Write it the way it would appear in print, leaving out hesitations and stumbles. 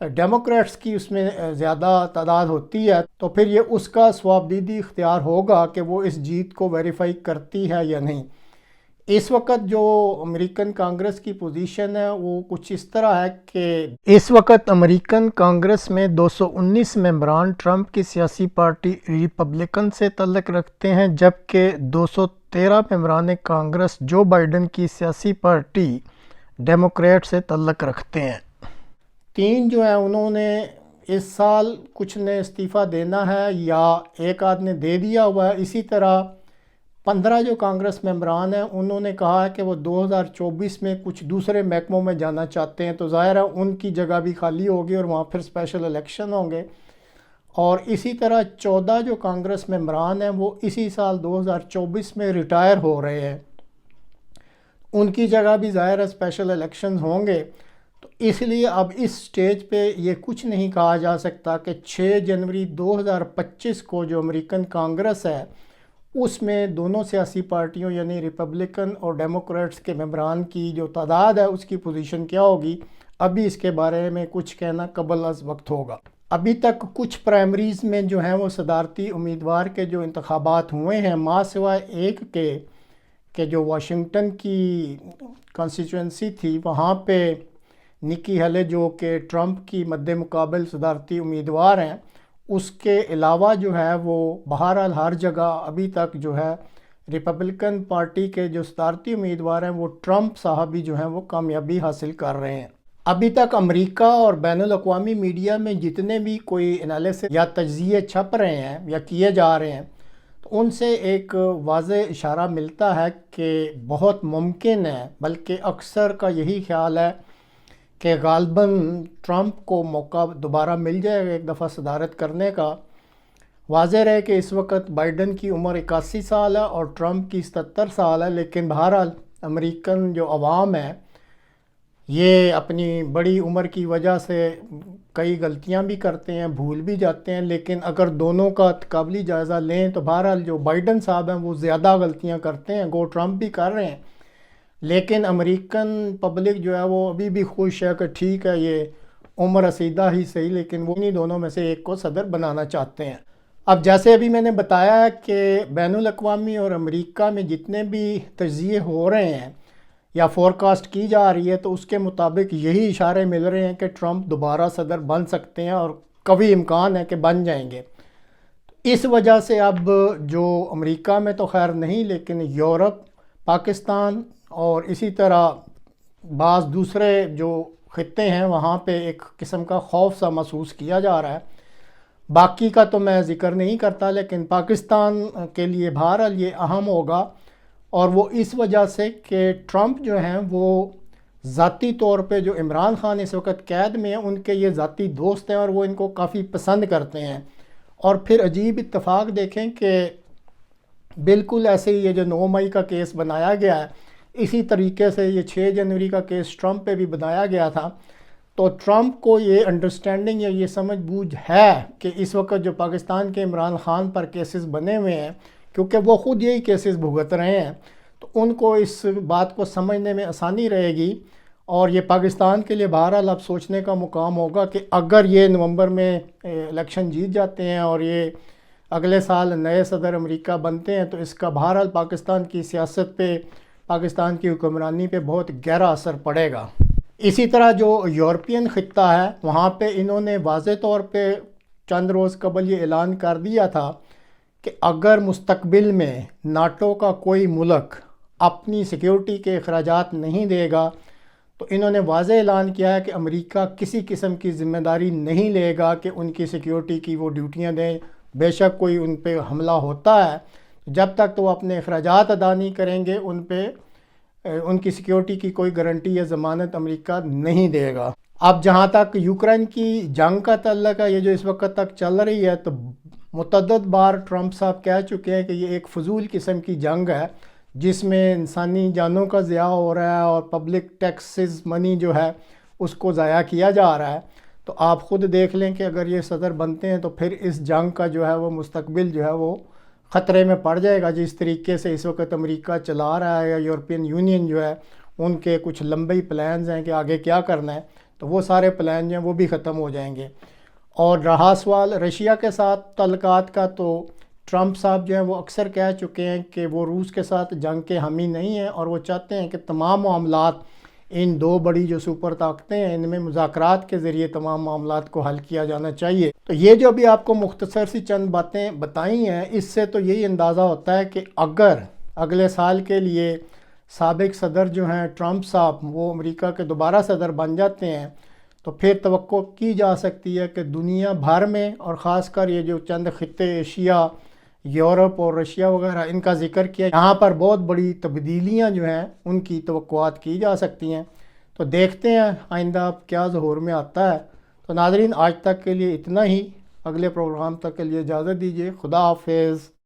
Democrats کی اس میں زیادہ تعداد ہوتی ہے تو پھر یہ اس کا ثوابدیدی اختیار ہوگا کہ وہ اس جیت کو ویریفائی کرتی ہے یا نہیں۔ اس وقت جو امریکن کانگریس کی پوزیشن ہے وہ کچھ اس طرح ہے کہ اس وقت امریکن کانگریس میں 219 ممبران ٹرمپ کی سیاسی پارٹی ریپبلکن سے تعلق رکھتے ہیں، جبکہ 213 ممبران کانگریس جو بائیڈن کی سیاسی پارٹی ڈیموکریٹ سے تعلق رکھتے ہیں۔ 3 جو ہیں انہوں نے اس سال کچھ نے استعفیٰ دینا ہے یا ایک آدھ نے دے دیا ہوا ہے۔ اسی طرح 15 جو کانگریس ممبران ہیں انہوں نے کہا ہے کہ وہ 2024 میں کچھ دوسرے محکموں میں جانا چاہتے ہیں، تو ظاہر ہے ان کی جگہ بھی خالی ہوگی اور وہاں پھر اسپیشل الیکشن ہوں گے۔ اور اسی طرح 14 جو کانگریس ممبران ہیں وہ اسی سال 2024 میں ریٹائر ہو رہے ہیں، ان کی جگہ بھی ظاہر ہے اسپیشل الیکشنز ہوں گے۔ تو اس لیے اب اس سٹیج پہ یہ کچھ نہیں کہا جا سکتا کہ 6 جنوری 2025 کو جو امریکن کانگریس ہے اس میں دونوں سیاسی پارٹیوں یعنی ریپبلکن اور ڈیموکریٹس کے ممبران کی جو تعداد ہے اس کی پوزیشن کیا ہوگی، ابھی اس کے بارے میں کچھ کہنا قبل از وقت ہوگا۔ ابھی تک کچھ پرائمریز میں جو ہیں وہ صدارتی امیدوار کے جو انتخابات ہوئے ہیں، ماں سوائے ایک کے کہ جو واشنگٹن کی کانسٹیچوئنسی تھی وہاں پہ نکی ہیلی جو کہ ٹرمپ کی مد مقابل صدارتی امیدوار ہیں، اس کے علاوہ جو ہے وہ بہرحال ہر جگہ ابھی تک جو ہے ریپبلکن پارٹی کے جو صدارتی امیدوار ہیں وہ ٹرمپ صاحب ہی جو ہیں وہ کامیابی حاصل کر رہے ہیں۔ ابھی تک امریکہ اور بین الاقوامی میڈیا میں جتنے بھی کوئی انالیسس یا تجزیے چھپ رہے ہیں یا کیے جا رہے ہیں تو ان سے ایک واضح اشارہ ملتا ہے کہ بہت ممکن ہے، بلکہ اکثر کا یہی خیال ہے کہ غالباً ٹرمپ کو موقع دوبارہ مل جائے گا ایک دفعہ صدارت کرنے کا۔ واضح رہے کہ اس وقت بائیڈن کی عمر 81 سال ہے اور ٹرمپ کی 77 سال ہے، لیکن بہرحال امریکن جو عوام ہے یہ اپنی بڑی عمر کی وجہ سے کئی غلطیاں بھی کرتے ہیں، بھول بھی جاتے ہیں، لیکن اگر دونوں کا تقابلی جائزہ لیں تو بہرحال جو بائیڈن صاحب ہیں وہ زیادہ غلطیاں کرتے ہیں، گو ٹرمپ بھی کر رہے ہیں، لیکن امریکن پبلک جو ہے وہ ابھی بھی خوش ہے کہ ٹھیک ہے یہ عمر رسیدہ ہی صحیح، لیکن وہ انہی دونوں میں سے ایک کو صدر بنانا چاہتے ہیں۔ اب جیسے ابھی میں نے بتایا ہے کہ بین الاقوامی اور امریکہ میں جتنے بھی تجزیے ہو رہے ہیں یا فورکاسٹ کی جا رہی ہے تو اس کے مطابق یہی اشارے مل رہے ہیں کہ ٹرمپ دوبارہ صدر بن سکتے ہیں اور قوی امکان ہے کہ بن جائیں گے۔ اس وجہ سے اب جو امریکہ میں تو خیر نہیں، لیکن یورپ، پاکستان اور اسی طرح بعض دوسرے جو خطے ہیں وہاں پہ ایک قسم کا خوف سا محسوس کیا جا رہا ہے۔ باقی کا تو میں ذکر نہیں کرتا، لیکن پاکستان کے لیے بہرحال یہ اہم ہوگا، اور وہ اس وجہ سے کہ ٹرمپ جو ہیں وہ ذاتی طور پہ جو عمران خان اس وقت قید میں ہیں ان کے یہ ذاتی دوست ہیں اور وہ ان کو کافی پسند کرتے ہیں۔ اور پھر عجیب اتفاق دیکھیں کہ بالکل ایسے ہی یہ جو 9 مئی کا کیس بنایا گیا ہے اسی طریقے سے یہ 6 جنوری کا کیس ٹرمپ پہ بھی بنایا گیا تھا۔ تو ٹرمپ کو یہ انڈرسٹینڈنگ یا یہ سمجھ بوجھ ہے کہ اس وقت جو پاکستان کے عمران خان پر کیسز بنے ہوئے ہیں، کیونکہ وہ خود یہی کیسز بھگت رہے ہیں، تو ان کو اس بات کو سمجھنے میں آسانی رہے گی، اور یہ پاکستان کے لیے بہرحال اب سوچنے کا مقام ہوگا کہ اگر یہ نومبر میں الیکشن جیت جاتے ہیں اور یہ اگلے سال نئے صدر امریکہ بنتے ہیں تو اس کا بہرحال پاکستان کی سیاست پہ، پاکستان کی حکمرانی پہ بہت گہرا اثر پڑے گا۔ اسی طرح جو یورپین خطہ ہے وہاں پہ انہوں نے واضح طور پہ چند روز قبل یہ اعلان کر دیا تھا کہ اگر مستقبل میں ناٹو کا کوئی ملک اپنی سیکیورٹی کے اخراجات نہیں دے گا تو انہوں نے واضح اعلان کیا ہے کہ امریکہ کسی قسم کی ذمہ داری نہیں لے گا کہ ان کی سیکیورٹی کی وہ ڈیوٹیاں دیں، بے شک کوئی ان پہ حملہ ہوتا ہے جب تک تو وہ اپنے اخراجات ادا نہیں کریں گے ان پہ ان کی سیکیورٹی کی کوئی گارنٹی یا ضمانت امریکہ نہیں دے گا۔ اب جہاں تک یوکرین کی جنگ کا تعلق ہے، یہ جو اس وقت تک چل رہی ہے، تو متعدد بار ٹرمپ صاحب کہہ چکے ہیں کہ یہ ایک فضول قسم کی جنگ ہے جس میں انسانی جانوں کا ضیاع ہو رہا ہے اور پبلک ٹیکسز منی جو ہے اس کو ضائع کیا جا رہا ہے۔ تو آپ خود دیکھ لیں کہ اگر یہ صدر بنتے ہیں تو پھر اس جنگ کا جو ہے وہ مستقبل جو ہے وہ خطرے میں پڑ جائے گا، جس طریقے سے اس وقت امریکہ چلا رہا ہے یا یورپین یونین جو ہے ان کے کچھ لمبی پلانز ہیں کہ آگے کیا کرنا ہے۔ تو وہ سارے پلان جو ہیں وہ بھی ختم ہو جائیں گے۔ اور رہا سوال رشیا کے ساتھ تعلقات کا، تو ٹرمپ صاحب جو ہیں وہ اکثر کہہ چکے ہیں کہ وہ روس کے ساتھ جنگ کے حامی نہیں ہیں، اور وہ چاہتے ہیں کہ تمام معاملات ان دو بڑی جو سپر طاقتیں ہیں ان میں مذاکرات کے ذریعے تمام معاملات کو حل کیا جانا چاہیے۔ تو یہ جو ابھی آپ کو مختصر سی چند باتیں بتائی ہیں، اس سے تو یہی اندازہ ہوتا ہے کہ اگر اگلے سال کے لیے سابق صدر جو ہیں ٹرمپ صاحب وہ امریکہ کے دوبارہ صدر بن جاتے ہیں، تو پھر توقع کی جا سکتی ہے کہ دنیا بھر میں، اور خاص کر یہ جو چند خطے ایشیا، یورپ اور رشیا وغیرہ ان کا ذکر کیا، یہاں پر بہت بڑی تبدیلیاں جو ہیں ان کی توقعات کی جا سکتی ہیں۔ تو دیکھتے ہیں آئندہ کیا ظہور میں آتا ہے۔ تو ناظرین، آج تک کے لیے اتنا ہی، اگلے پروگرام تک کے لیے اجازت دیجیے۔ خدا حافظ۔